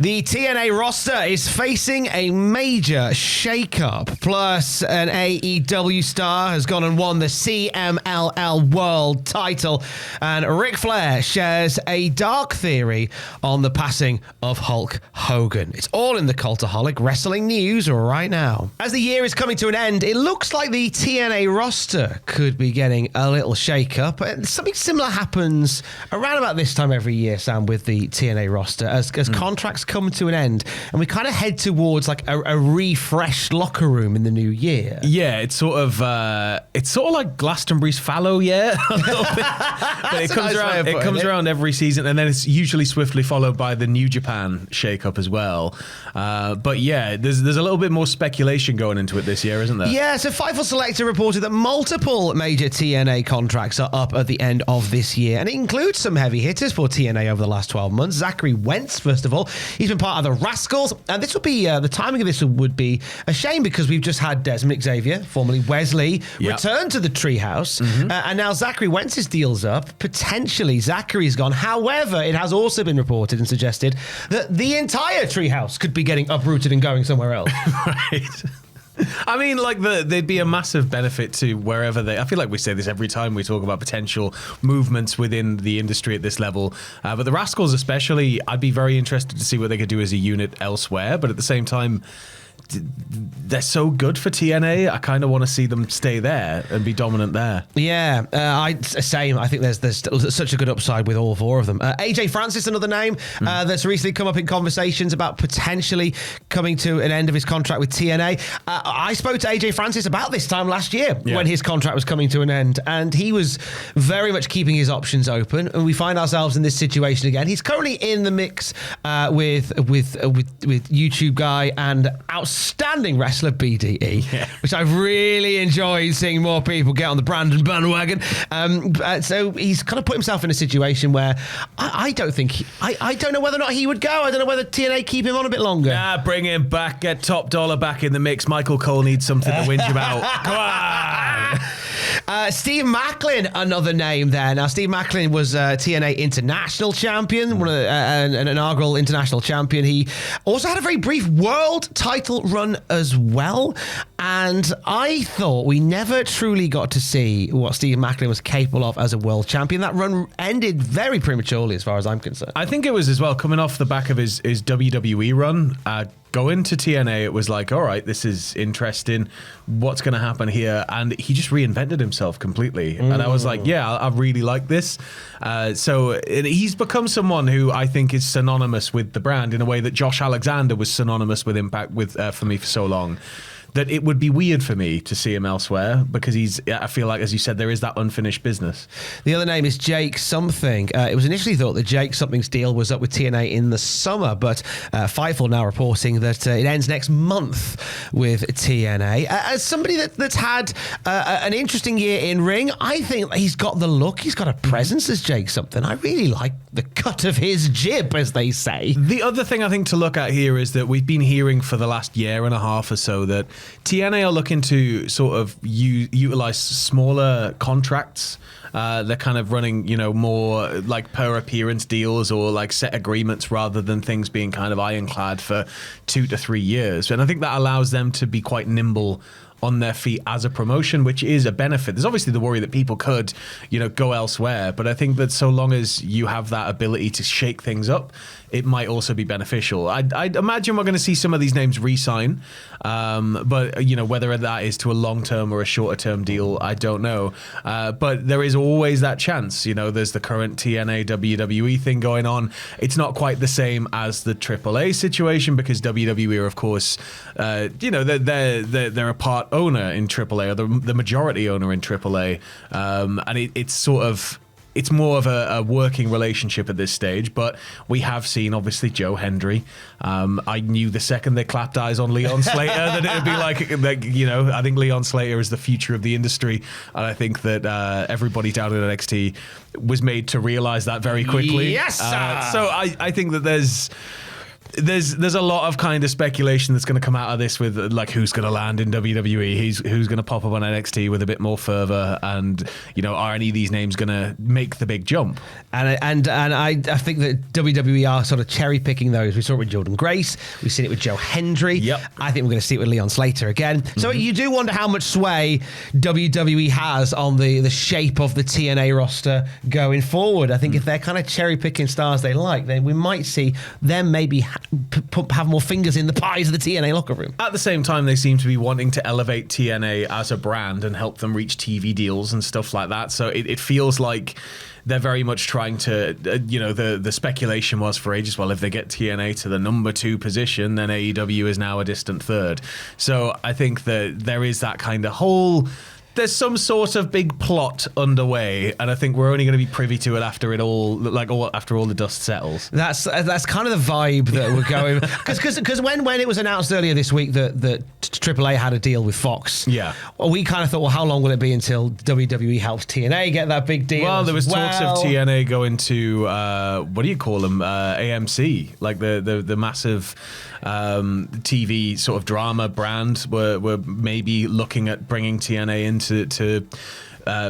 The TNA roster is facing a major shakeup. Plus, an AEW star has gone and won the CMLL World title. And Ric Flair shares a dark theory on the passing of Hulk Hogan. It's all in the Cultaholic wrestling news right now. As the year is coming to an end, it looks like the TNA roster could be getting a little shakeup. And something similar happens around about this time every year, Sam, with the TNA roster as contracts come to an end and we kind of head towards like a refreshed locker room in the new year. Yeah, it's sort of like Glastonbury's fallow year a little bit. But it comes around every season, and then it's usually swiftly followed by the New Japan shakeup as well. But yeah, there's a little bit more speculation going into it this year, isn't there? Yeah, so Fightful Selector reported that multiple major TNA contracts are up at the end of this year, and it includes some heavy hitters for TNA over the last 12 months. Zachary Wentz, first of all, he's been part of the Rascals, and this would be the timing of this would be a shame because we've just had Desmond Xavier, formerly Wesley, return to the Treehouse, and now Zachary Wentz's deal's up. Potentially Zachary's gone. However, it has also been reported and suggested that the entire Treehouse could be getting uprooted and going somewhere else. Right. I mean, like, there'd be a massive benefit to wherever I feel like we say this every time we talk about potential movements within the industry at this level. But the Rascals especially, I'd be very interested to see what they could do as a unit elsewhere. But at the same time, they're so good for TNA. I kind of want to see them stay there and be dominant there. Yeah, same. I think there's such a good upside with all four of them. AJ Francis, another name that's recently come up in conversations about potentially coming to an end of his contract with TNA. I spoke to AJ Francis about this time last year when his contract was coming to an end, and he was very much keeping his options open. And we find ourselves in this situation again. He's currently in the mix with YouTube guy and outstanding wrestler BDE, which I've really enjoyed seeing more people get on the Brandon bandwagon. So he's kind of put himself in a situation where I don't know whether or not he would go. I don't know whether TNA keep him on a bit longer. Nah, bring him back. Get Top Dollar back in the mix. Michael Cole needs something to whinge about. Come on. Steve Macklin, another name there. Now, Steve Macklin was TNA International Champion, an inaugural International Champion. He also had a very brief world title run as well. And I thought we never truly got to see what Steve Macklin was capable of as a world champion. That run ended very prematurely as far as I'm concerned. I think it was as well coming off the back of his WWE run. Going to TNA, it was like, all right, this is interesting. What's going to happen here? And he just reinvented himself completely. And I was like, yeah, I really like this. So he's become someone who I think is synonymous with the brand in a way that Josh Alexander was synonymous with Impact for me for so long. That it would be weird for me to see him elsewhere because I feel like, as you said, there is that unfinished business. The other name is Jake Something. It was initially thought that Jake Something's deal was up with TNA in the summer, but Fightful now reporting that it ends next month with TNA. As somebody that's had an interesting year in ring, I think he's got the look, he's got a presence as Jake Something. I really like the cut of his jib, as they say. The other thing I think to look at here is that we've been hearing for the last year and a half or so that TNA are looking to sort of utilize smaller contracts. They're kind of running, more like per appearance deals or like set agreements rather than things being kind of ironclad for 2 to 3 years. And I think that allows them to be quite nimble on their feet as a promotion, which is a benefit. There's obviously the worry that people could, go elsewhere, but I think that so long as you have that ability to shake things up, it might also be beneficial. I'd imagine we're going to see some of these names re-sign, but whether that is to a long-term or a shorter-term deal, I don't know. But there is always that chance. There's the current TNA WWE thing going on. It's not quite the same as the AAA situation because WWE are, of course, they're a part owner in AAA, or the majority owner in AAA, and it's sort of. It's more of a working relationship at this stage, but we have seen, obviously, Joe Hendry. I knew the second they clapped eyes on Leon Slater that it would be I think Leon Slater is the future of the industry, and I think that everybody down in NXT was made to realize that very quickly. Yes, sir. So I think that there's there's a lot of kind of speculation that's going to come out of this with like who's going to land in WWE, who's going to pop up on NXT with a bit more fervor, and are any of these names going to make the big jump? And I think that WWE are sort of cherry picking those. We saw it with Jordan Grace, we've seen it with Joe Hendry. Yep. I think we're going to see it with Leon Slater again. So you do wonder how much sway WWE has on the shape of the TNA roster going forward. I think if they're kind of cherry picking stars they like, then we might see them maybe have more fingers in the pies of the TNA locker room. At the same time, they seem to be wanting to elevate TNA as a brand and help them reach TV deals and stuff like that. So it feels like they're very much trying to, the speculation was for ages, well, if they get TNA to the number 2 position, then AEW is now a distant third. So I think that there is that kind of whole... There's some sort of big plot underway, and I think we're only going to be privy to it after after all the dust settles. That's kind of the vibe that we're going, because when it was announced earlier this week that AAA had a deal with Fox, we kind of thought, well, how long will it be until WWE helps TNA get that big deal? Well, there was talks of TNA going to what do you call them, AMC, like the massive TV sort of drama brand were maybe looking at bringing TNA into to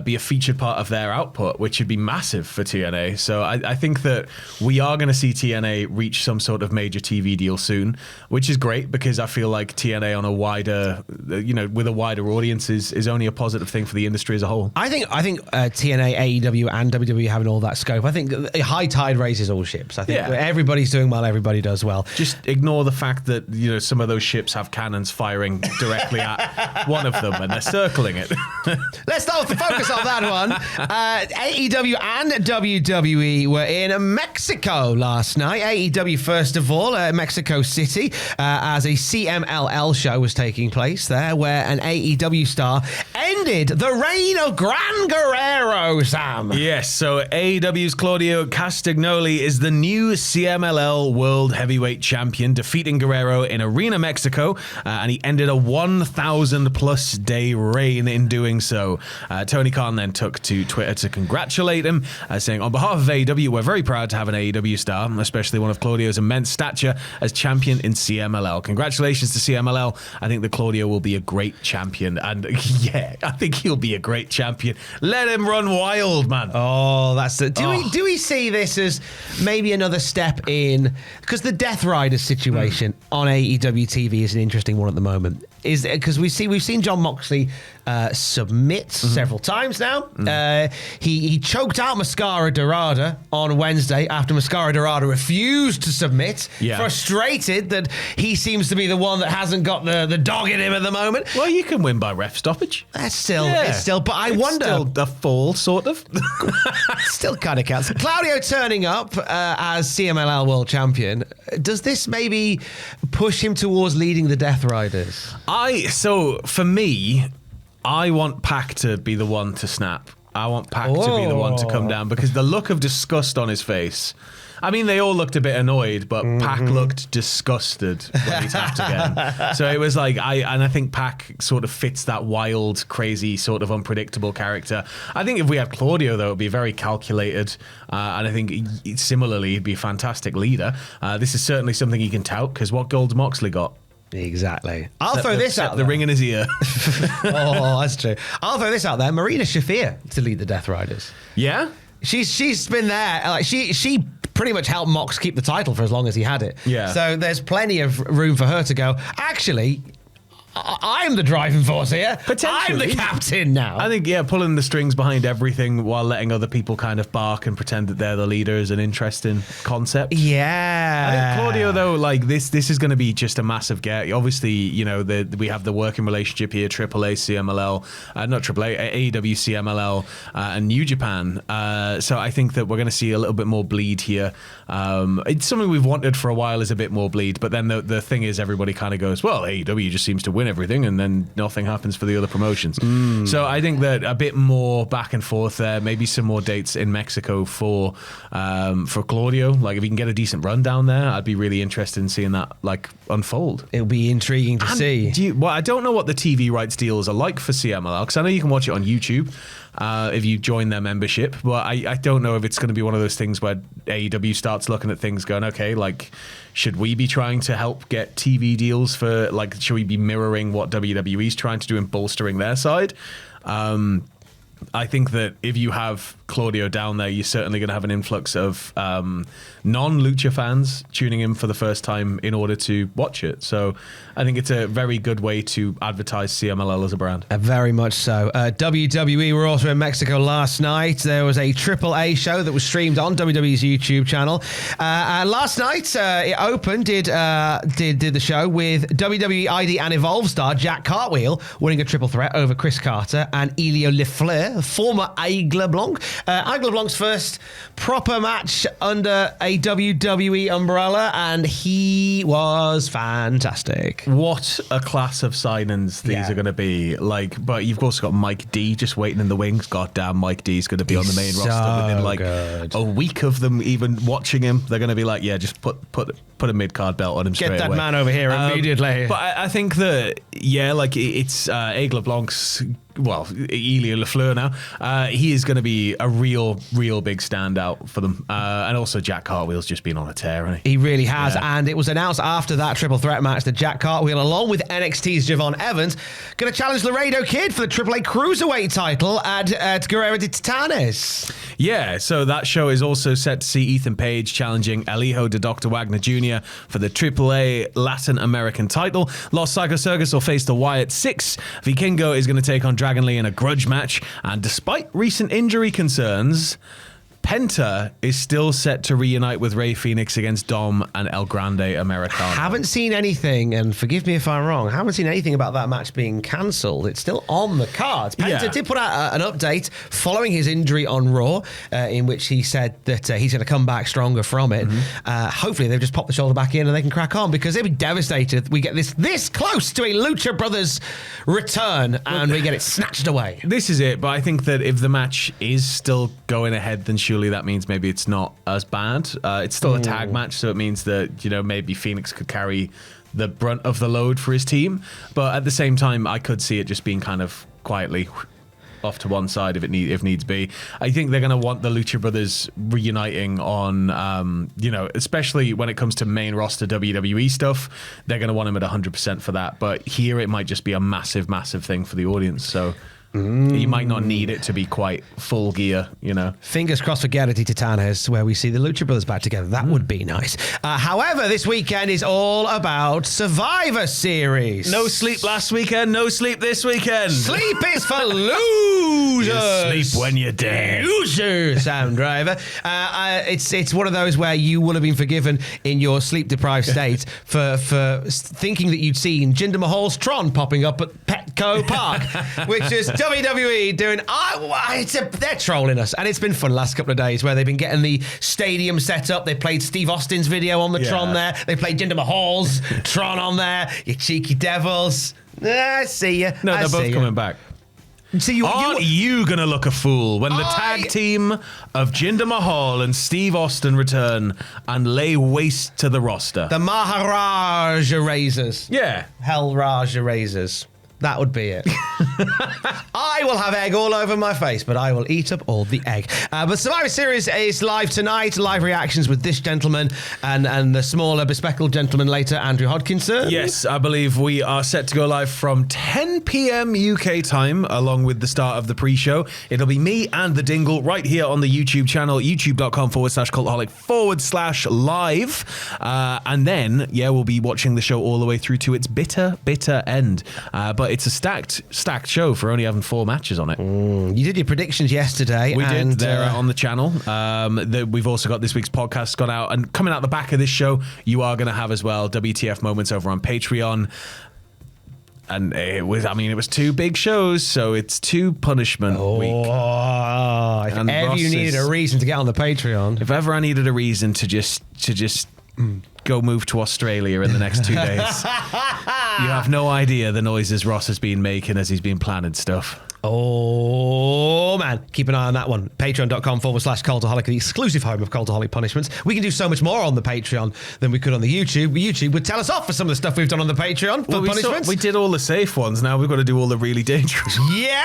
be a featured part of their output, which would be massive for TNA. So I think that we are going to see TNA reach some sort of major TV deal soon, which is great because I feel like TNA on a wider, with a wider audience is only a positive thing for the industry as a whole. I think TNA, AEW, and WWE having all that scope. I think a high tide raises all ships. I think everybody's doing well, everybody does well. Just ignore the fact that some of those ships have cannons firing directly at one of them and they're circling it. Let's start with focus on that one. AEW and WWE were in Mexico last night. AEW, first of all, Mexico City, as a CMLL show was taking place there, where an AEW star ended the reign of Gran Guerrero, Sam. Yes, so AEW's Claudio Castagnoli is the new CMLL World Heavyweight Champion, defeating Guerrero in Arena, Mexico, and he ended a 1,000-plus day reign in doing so. Tony Khan then took to Twitter to congratulate him, saying, on behalf of AEW, we're very proud to have an AEW star, especially one of Claudio's immense stature, as champion in CMLL. Congratulations to CMLL. I think that Claudio will be a great champion. And yeah, I think he'll be a great champion. Let him run wild, man. Oh, that's it. Do we see this as maybe another step in? Because the Death Riders situation on AEW TV is an interesting one at the moment. Is because we've seen Jon Moxley submit several times now. He choked out Mascara Dorada on Wednesday after Mascara Dorada refused to submit, frustrated that he seems to be the one that hasn't got the dog in him at the moment. Well, you can win by ref stoppage. It's still, but I wonder. Still the fall, sort of. Still kind of counts. Claudio turning up as CMLL World Champion, does this maybe push him towards leading the Death Riders? So for me, I want Pac to be the one to snap. I want Pac to be the one to come down, because the look of disgust on his face. I mean, they all looked a bit annoyed, but Pac looked disgusted when he tapped again. So it was like, I think Pac sort of fits that wild, crazy, sort of unpredictable character. I think if we had Claudio, though, it would be very calculated. And I think similarly, he'd be a fantastic leader. This is certainly something he can tout, because what gold's Moxley got? Exactly. I'll throw this out there. The ring in his ear. Oh, that's true. I'll throw this out there. Marina Shafir to lead the Death Riders. Yeah? She's been there. Like she pretty much helped Mox keep the title for as long as he had it. Yeah. So there's plenty of room for her to go, actually, I'm the driving force here. I'm the captain now. I think, pulling the strings behind everything while letting other people kind of bark and pretend that they're the leader is an interesting concept. Yeah. I think Claudio, though, like this is going to be just a massive get. Obviously, we have the working relationship here, AAA, CMLL, not AAA, AEW, CMLL, and New Japan. So I think that we're going to see a little bit more bleed here. It's something we've wanted for a while, is a bit more bleed. But then the thing is, everybody kind of goes, well, AEW just seems to win everything, and then nothing happens for the other promotions. So I think that a bit more back and forth there, maybe some more dates in Mexico for Claudio. Like if he can get a decent run down there, I'd be really interested in seeing that like unfold. It'll be intriguing to see. I don't know what the TV rights deals are like for CMLL, because I know you can watch it on YouTube if you join their membership, but I don't know if it's going to be one of those things where AEW starts looking at things going, okay, like should we be trying to help get TV deals for, like, should we be mirroring what WWE's trying to do and bolstering their side? I think that if you have Claudio down there, you're certainly going to have an influx of non-lucha fans tuning in for the first time in order to watch it. So I think it's a very good way to advertise CMLL as a brand. Very much so. WWE were also in Mexico last night. There was a AAA show that was streamed on WWE's YouTube channel. And last night, it opened, did the show with WWE ID and Evolve star Jack Cartwheel winning a triple threat over Chris Carter and Elio Ric Flair, former Aigle Blanc. Aigle Blanc's first proper match under a WWE umbrella, and he was fantastic. What a class of signings these are going to be. Like, but you've also got Mike D just waiting in the wings. Goddamn, Mike D is going to be on the main roster within like a week of them even watching him. They're going to be like, yeah, just put a mid-card belt on him straight away. Get that man over here immediately. But I think that, yeah, like it's Aigle Blanc's, well, Elio Lafleur now. He is going to be a real big standout for them. And also Jack Cartwheel's just been on a tear, hasn't he? He really has. Yeah. And it was announced after that triple threat match that Jack Cartwheel, along with NXT's Javon Evans, going to challenge Laredo Kid for the AAA Cruiserweight title at Guerrero de Titanes. Yeah, so that show is also set to see Ethan Page challenging El Hijo de Dr. Wagner Jr. for the AAA Latin American title. Los Psycho-Circus will face the Wyatt Six. Vikingo is going to take on Dragon Lee in a grudge match. And despite recent injury concerns, Penta is still set to reunite with Rey Fénix against Dom and El Grande Americano. Haven't seen anything, and forgive me if I'm wrong, haven't seen anything about that match being cancelled. It's still on the cards. Penta did put out an update following his injury on Raw, in which he said that he's going to come back stronger from it. Hopefully they've just popped the shoulder back in and they can crack on, because they'd be devastated. We get this close to a Lucha Brothers return and we get it snatched away. This is it, but I think that if the match is still going ahead, then surely that means maybe it's not as bad. It's still a tag match, so it means that, you know, maybe Fénix could carry the brunt of the load for his team. But at the same time, I could see it just being kind of quietly off to one side if needs be. I think they're going to want the Lucha Brothers reuniting on, you know, especially when it comes to main roster WWE stuff. They're going to want him at 100% for that. But here it might just be a massive thing for the audience. So you might not need it to be quite full gear, you know. Fingers crossed for Guerrero de Titanes, where we see the Lucha Brothers back together. That would be nice. However, this weekend is all about Survivor Series. No sleep last weekend, no sleep this weekend. Sleep is for losers. You sleep when you're dead. Loser, Sam Driver. It's one of those where you will have been forgiven in your sleep-deprived state for thinking that you'd seen Jinder Mahal's Tron popping up at Petco Park, which is WWE doing, they're trolling us. And it's been fun the last couple of days where they've been getting the stadium set up. They played Steve Austin's video on the Tron there. They played Jinder Mahal's Tron on there. You cheeky devils. I see you. No, they're both coming back. So Aren't you going to look a fool when the tag team of Jinder Mahal and Steve Austin return and lay waste to the roster? The Maharaja Razors. Yeah. Hell Raja Razors. That would be it. I will have egg all over my face, but I will eat up all the egg. But Survivor Series is live tonight. Live reactions with this gentleman and the smaller, bespectacled gentleman later, Andrew Hodkinson. Yes, I believe we are set to go live from 10 p.m. UK time, along with the start of the pre-show. It'll be me and the Dingle right here on the YouTube channel, youtube.com/cultaholic/live. And then, we'll be watching the show all the way through to its bitter end. But it's a stacked show for only having 4 matches on it. You did your predictions yesterday. We did. They're on the channel. We've also got this week's podcast gone out. And coming out the back of this show, you are going to have as well WTF moments over on Patreon. And it was 2 big shows, so it's 2 punishment week. If ever you needed a reason to get on the Patreon. If ever I needed a reason to just go move to Australia in the next 2 days. You have no idea the noises Ross has been making as he's been planning stuff. Oh, man. Keep an eye on that one. Patreon.com/Cultaholic, the exclusive home of Cultaholic punishments. We can do so much more on the Patreon than we could on the YouTube. YouTube would tell us off for some of the stuff we've done on the Patreon for punishments. We did all the safe ones. Now we've got to do all the really dangerous ones. Yeah!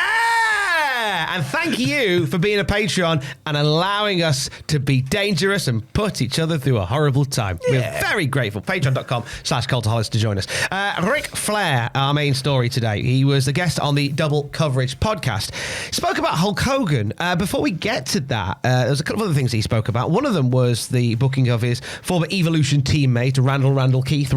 Flair. And thank you for being a Patreon and allowing us to be dangerous and put each other through a horrible time. Yeah. We're very grateful. Patreon.com/Cultaholics to join us. Ric Flair, our main story today. He was a guest on the Double Coverage podcast. Spoke about Hulk Hogan. Before we get to that, there's a couple of other things he spoke about. One of them was the booking of his former Evolution teammate, Randall Keith.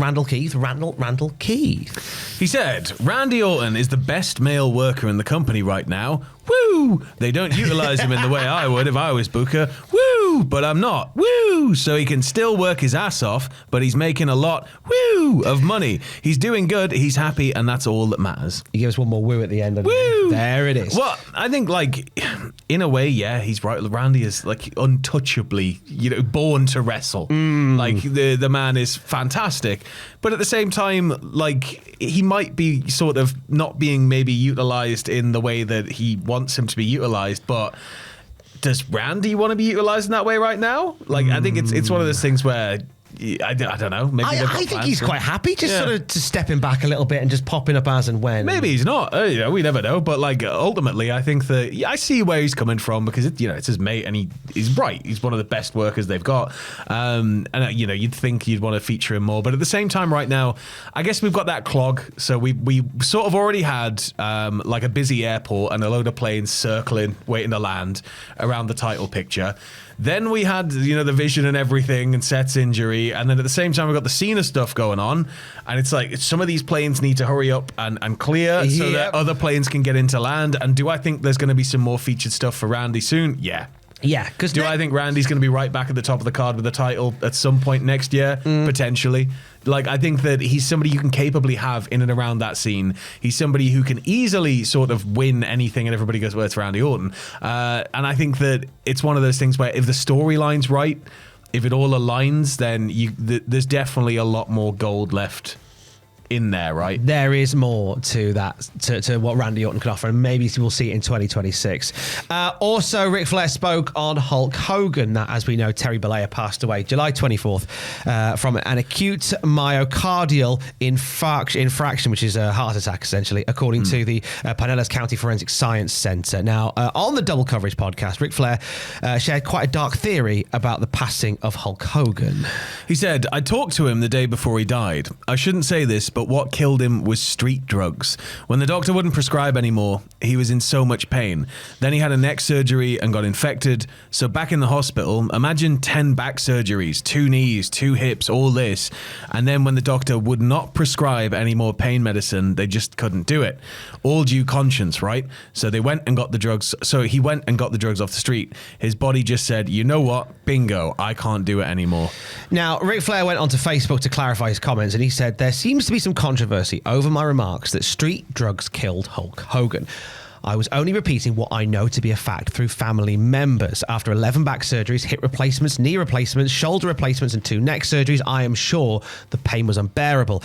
He said, Randy Orton is the best male worker in the company right now. Woo! They don't utilize him in the way I would if I was Booker. Woo! But I'm not. Woo! So he can still work his ass off, but he's making a lot, woo, of money. He's doing good, he's happy, and that's all that matters. He gives one more woo at the end. Woo! There it is. Well, I think, like, in a way, yeah, he's right. Randy is, like, untouchably, born to wrestle. Like, the man is fantastic. But at the same time, like, he might be sort of not being maybe utilized in the way that he wants him to be utilized, but does Randy want to be utilized in that way right now? Like, I think it's one of those things where I don't know. Maybe I think he's quite happy just sort of just stepping back a little bit and just popping up as and when. Maybe he's not. We never know. But like ultimately, I think that I see where he's coming from because it's his mate and he's right. He's one of the best workers they've got. And you'd think you'd want to feature him more. But at the same time, right now, I guess we've got that clog. So we sort of already had like a busy airport and a load of planes circling, waiting to land around the title picture. Then we had, the Vision and everything and Seth's injury. And then at the same time, we got the Cena stuff going on. And it's like some of these planes need to hurry up and clear so that other planes can get into land. And do I think there's going to be some more featured stuff for Randy soon? Yeah. Yeah. Do I think Randy's going to be right back at the top of the card with the title at some point next year? Potentially. Like, I think that he's somebody you can capably have in and around that scene. He's somebody who can easily sort of win anything and everybody goes, well, it's Randy Orton. And I think that it's one of those things where if the storyline's right, if it all aligns, then there's definitely a lot more gold left in there, right? There is more to that, to what Randy Orton can offer, and maybe we'll see it in 2026. Also, Ric Flair spoke on Hulk Hogan. That, as we know, Terry Bollea passed away July 24th from an acute myocardial infraction, which is a heart attack, essentially, according to the Pinellas County Forensic Science Center. Now, on the Double Coverage podcast, Ric Flair shared quite a dark theory about the passing of Hulk Hogan. He said, I talked to him the day before he died. I shouldn't say this, but what killed him was street drugs. When the doctor wouldn't prescribe anymore, he was in so much pain. Then he had a neck surgery and got infected. So back in the hospital, imagine 10 back surgeries, 2 knees, 2 hips, all this. And then when the doctor would not prescribe any more pain medicine, they just couldn't do it. All due conscience, right? So they went and got the drugs. So he went and got the drugs off the street. His body just said, you know what? Bingo, I can't do it anymore. Now, Ric Flair went onto Facebook to clarify his comments, and he said, there seems to be some controversy over my remarks that street drugs killed Hulk Hogan. I was only repeating what I know to be a fact through family members. After 11 back surgeries, hip replacements, knee replacements, shoulder replacements, and 2 neck surgeries, I am sure the pain was unbearable.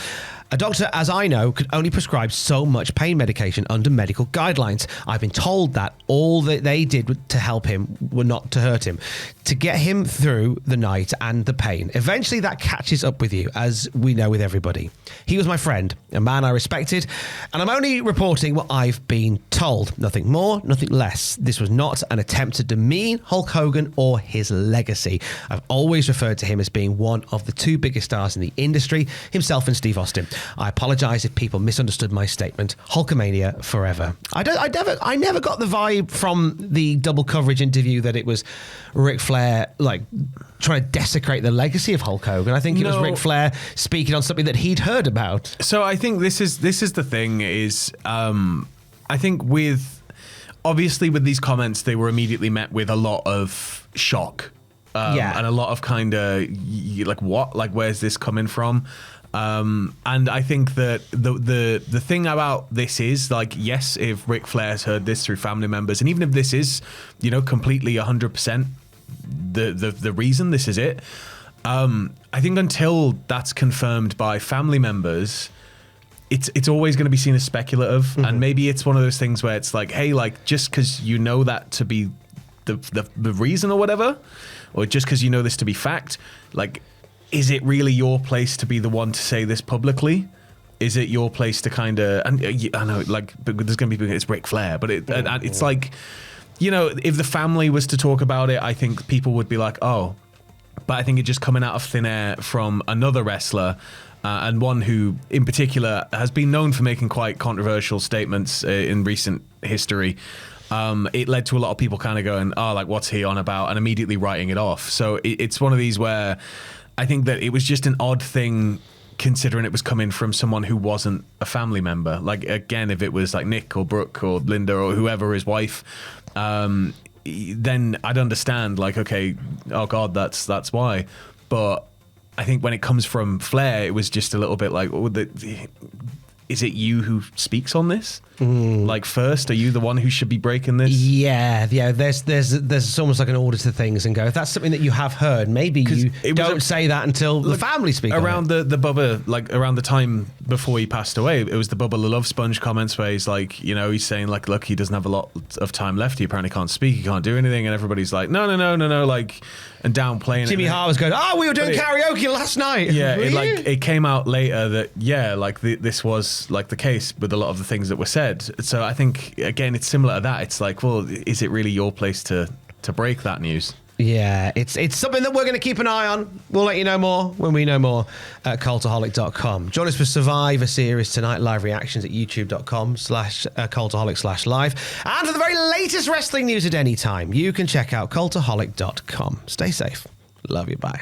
A doctor, as I know, could only prescribe so much pain medication under medical guidelines. I've been told that all that they did to help him were not to hurt him, to get him through the night and the pain. Eventually that catches up with you, as we know with everybody. He was my friend, a man I respected, and I'm only reporting what I've been told. Nothing more, nothing less. This was not an attempt to demean Hulk Hogan or his legacy. I've always referred to him as being one of the 2 biggest stars in the industry, himself and Steve Austin. I apologize if people misunderstood my statement. Hulkamania forever. I never got the vibe from the Double Coverage interview that it was Ric Flair like trying to desecrate the legacy of Hulk Hogan. I think it was Ric Flair speaking on something that he'd heard about. So I think this is the thing is I think obviously with these comments they were immediately met with a lot of shock. And a lot of kind of like, what? Like, where's this coming from? And I think that the thing about this is, like, yes, if Ric Flair's heard this through family members, and even if this is, completely 100% the reason, this is it. I think until that's confirmed by family members, it's always going to be seen as speculative. And maybe it's one of those things where it's like, hey, like, just because you know that to be the reason or whatever, or just because you know this to be fact, like, is it really your place to be the one to say this publicly? is it your place to kind of, and I know, like, there's going to be, it's Ric Flair, but it's like, you know, if the family was to talk about it, I think people would be like, oh, but I think it just coming out of thin air from another wrestler, and one who in particular has been known for making quite controversial statements in recent history. It led to a lot of people kind of going, oh, like, what's he on about? And immediately writing it off. So it's one of these where I think that it was just an odd thing, considering it was coming from someone who wasn't a family member. Like, again, if it was like Nick or Brooke or Linda or whoever, his wife, then I'd understand, like, okay, oh God, that's why. But I think when it comes from Flair, it was just a little bit like, oh, is it you who speaks on this? Like, first, are you the one who should be breaking this? Yeah. There's almost like an order to things, and go, if that's something that you have heard, maybe you don't say that until the family speak around on it. the Bubba, like around the time before he passed away. It was the Bubba the Love Sponge comments where he's like, you know, he's saying like, look, he doesn't have a lot of time left. He apparently can't speak. He can't do anything, and everybody's like, no, like, and downplaying Jimmy it. Hart was going, oh, we were doing karaoke last night. Yeah, it came out later that this was like the case with a lot of the things that were said. So I think, again, it's similar to that. It's like, well, is it really your place to break that news? Yeah, it's something that we're going to keep an eye on. We'll let you know more when we know more at cultaholic.com. Join us for Survivor Series tonight, live reactions at youtube.com/cultaholic/live. And for the very latest wrestling news at any time, you can check out cultaholic.com. Stay safe. Love you. Bye.